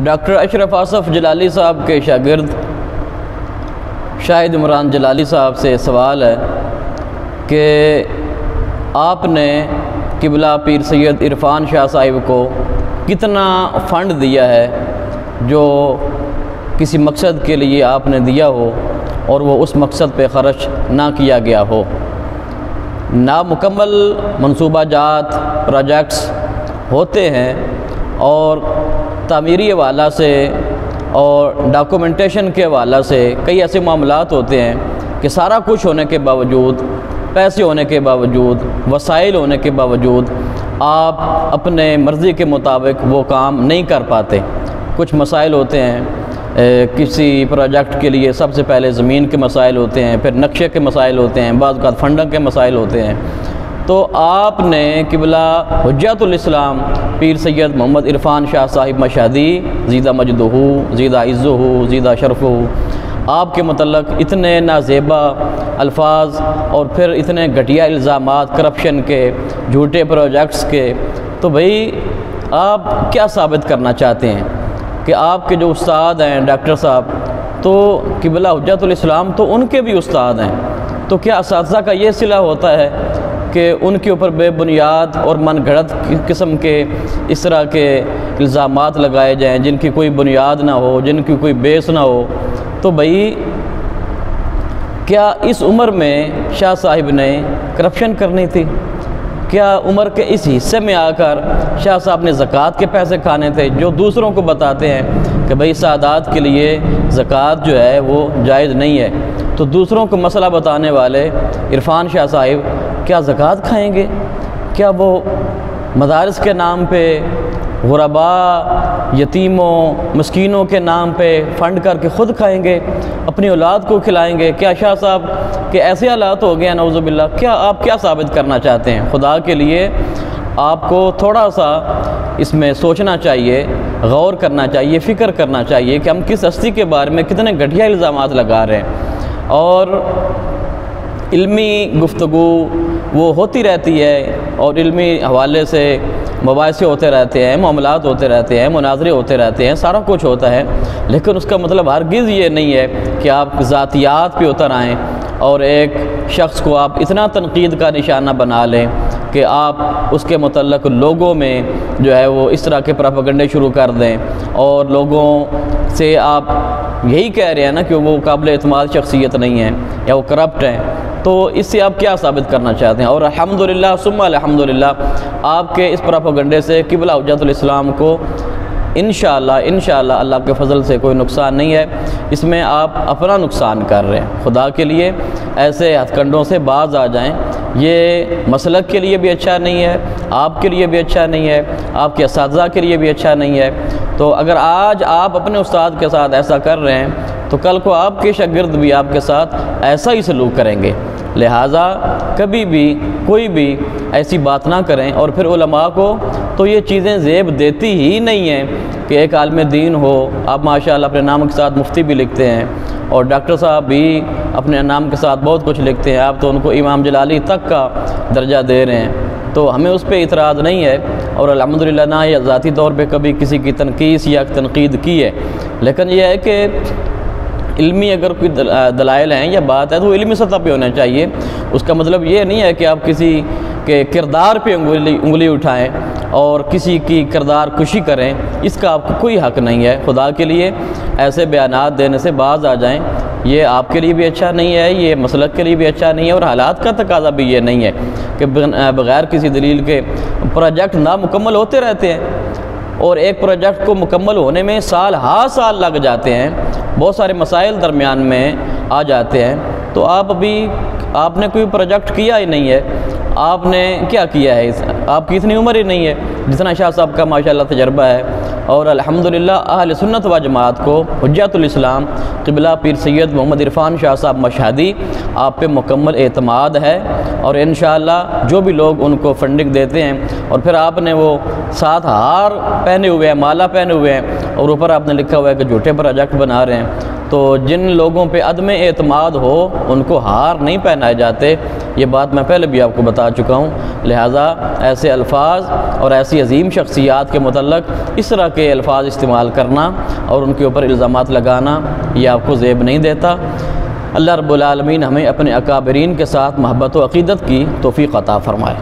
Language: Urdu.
ڈاکٹر اشرف آصف جلالی صاحب کے شاگرد شاہد عمران جلالی صاحب سے سوال ہے کہ آپ نے قبلہ پیر سید عرفان شاہ صاحب کو کتنا فنڈ دیا ہے جو کسی مقصد کے لیے آپ نے دیا ہو اور وہ اس مقصد پہ خرچ نہ کیا گیا ہو۔ نامکمل منصوبہ جات پروجیکٹس ہوتے ہیں اور تعمیری حوالہ سے اور ڈاکومنٹیشن کے حوالہ سے کئی ایسے معاملات ہوتے ہیں کہ سارا کچھ ہونے کے باوجود، پیسے ہونے کے باوجود، وسائل ہونے کے باوجود آپ اپنے مرضی کے مطابق وہ کام نہیں کر پاتے۔ کچھ مسائل ہوتے ہیں، کسی پروجیکٹ کے لیے سب سے پہلے زمین کے مسائل ہوتے ہیں، پھر نقشے کے مسائل ہوتے ہیں، بعض اوقات فنڈنگ کے مسائل ہوتے ہیں۔ تو آپ نے قبلہ حجت الاسلام پیر سید محمد عرفان شاہ صاحب مشہدی زیدہ مجدہ زیدہ عزہ زیدہ شرفہ آپ کے متعلق اتنے نازیبا الفاظ اور پھر اتنے گھٹیا الزامات کرپشن کے، جھوٹے پروجیکٹس کے، تو بھئی آپ کیا ثابت کرنا چاہتے ہیں کہ آپ کے جو استاد ہیں ڈاکٹر صاحب، تو قبلہ حجت الاسلام تو ان کے بھی استاد ہیں، تو کیا اساتذہ کا یہ صلہ ہوتا ہے کہ ان کے اوپر بے بنیاد اور من گھڑت قسم کے اس طرح کے الزامات لگائے جائیں جن کی کوئی بنیاد نہ ہو، جن کی کوئی بیس نہ ہو؟ تو بھئی کیا اس عمر میں شاہ صاحب نے کرپشن کرنی تھی؟ کیا عمر کے اس حصے میں آ کر شاہ صاحب نے زکوٰۃ کے پیسے کھانے تھے جو دوسروں کو بتاتے ہیں کہ بھئی سادات کے لیے زکوٰۃ جو ہے وہ جائز نہیں ہے، تو دوسروں کو مسئلہ بتانے والے عرفان شاہ صاحب کیا زکوٰۃ کھائیں گے؟ کیا وہ مدارس کے نام پہ، غرباء، یتیموں، مسکینوں کے نام پہ فنڈ کر کے خود کھائیں گے، اپنی اولاد کو کھلائیں گے؟ کیا شاہ صاحب کے ایسے حالات ہو گئے ہیں نعوذ باللہ؟ کیا آپ کیا ثابت کرنا چاہتے ہیں؟ خدا کے لیے آپ کو تھوڑا سا اس میں سوچنا چاہیے، غور کرنا چاہیے، فکر کرنا چاہیے کہ ہم کس ہستی کے بارے میں کتنے گھٹیا الزامات لگا رہے ہیں۔ اور علمی گفتگو وہ ہوتی رہتی ہے اور علمی حوالے سے مباحثے ہوتے رہتے ہیں، معاملات ہوتے رہتے ہیں، مناظرے ہوتے رہتے ہیں، سارا کچھ ہوتا ہے، لیکن اس کا مطلب ہرگز یہ نہیں ہے کہ آپ ذاتیات پہ اتر آئیں اور ایک شخص کو آپ اتنا تنقید کا نشانہ بنا لیں کہ آپ اس کے متعلق لوگوں میں جو ہے وہ اس طرح کے پروپیگنڈے شروع کر دیں اور لوگوں سے آپ یہی کہہ رہے ہیں نا کہ وہ قابل اعتماد شخصیت نہیں ہے یا وہ کرپٹ ہیں، تو اس سے آپ کیا ثابت کرنا چاہتے ہیں؟ اور الحمدللہ ثم الحمدللہ آپ کے اس پروپیگنڈے سے قبلہ حجت الاسلام کو انشاءاللہ اللہ کے فضل سے کوئی نقصان نہیں ہے، اس میں آپ اپنا نقصان کر رہے ہیں۔ خدا کے لیے ایسے ہتھ کنڈوں سے باز آ جائیں، یہ مسلک کے لیے بھی اچھا نہیں ہے، آپ کے لیے بھی اچھا نہیں ہے، آپ کے اساتذہ کے لیے بھی اچھا نہیں ہے۔ تو اگر آج آپ اپنے استاد کے ساتھ ایسا کر رہے ہیں تو کل کو آپ کے شاگرد بھی آپ کے ساتھ ایسا ہی سلوک کریں گے، لہٰذا کبھی بھی کوئی بھی ایسی بات نہ کریں۔ اور پھر علماء کو تو یہ چیزیں زیب دیتی ہی نہیں ہیں کہ ایک عالم دین ہو، آپ ماشاءاللہ اپنے نام کے ساتھ مفتی بھی لکھتے ہیں اور ڈاکٹر صاحب بھی اپنے نام کے ساتھ بہت کچھ لکھتے ہیں، آپ تو ان کو امام جلالی تک کا درجہ دے رہے ہیں، تو ہمیں اس پہ اعتراض نہیں ہے اور الحمدللہ نہ یہ ذاتی طور پہ کبھی کسی کی تنقید یا تنقید کی ہے، لیکن یہ ہے کہ علمی اگر کوئی دلائل ہیں یا بات ہے تو وہ علمی سطح پہ ہونا چاہیے۔ اس کا مطلب یہ نہیں ہے کہ آپ کسی کے کردار پہ انگلی اٹھائیں اور کسی کی کردار کشی کریں، اس کا آپ کو کوئی حق نہیں ہے۔ خدا کے لیے ایسے بیانات دینے سے باز آ جائیں، یہ آپ کے لیے بھی اچھا نہیں ہے، یہ مسلک کے لیے بھی اچھا نہیں ہے، اور حالات کا تقاضا بھی یہ نہیں ہے کہ بغیر کسی دلیل کے پروجیکٹ نامکمل ہوتے رہتے ہیں، اور ایک پروجیکٹ کو مکمل ہونے میں سال سال لگ جاتے ہیں، بہت سارے مسائل درمیان میں آ جاتے ہیں۔ تو آپ نے کوئی پروجیکٹ کیا ہی نہیں ہے، آپ نے کیا کیا ہے؟ آپ کی اتنی عمر ہی نہیں ہے جتنا شاہ صاحب کا ماشاءاللہ تجربہ ہے، اور الحمدللہ اہل سنت و جماعت کو حجت الاسلام قبلہ پیر سید محمد عرفان شاہ صاحب مشہدی آپ پہ مکمل اعتماد ہے، اور انشاءاللہ جو بھی لوگ ان کو فنڈنگ دیتے ہیں اور پھر آپ نے وہ ساتھ ہار پہنے ہوئے ہیں، مالا پہنے ہوئے ہیں، اور اوپر آپ نے لکھا ہوا ہے کہ جھوٹے پروجیکٹ بنا رہے ہیں، تو جن لوگوں پہ عدم اعتماد ہو ان کو ہار نہیں پہنائے جاتے، یہ بات میں پہلے بھی آپ کو بتا چکا ہوں۔ لہٰذا ایسے الفاظ اور ایسی عظیم شخصیات کے متعلق اس طرح کے الفاظ استعمال کرنا اور ان کے اوپر الزامات لگانا یہ آپ کو زیب نہیں دیتا۔ اللہ رب العالمین ہمیں اپنے اکابرین کے ساتھ محبت و عقیدت کی توفیق عطا فرمائے۔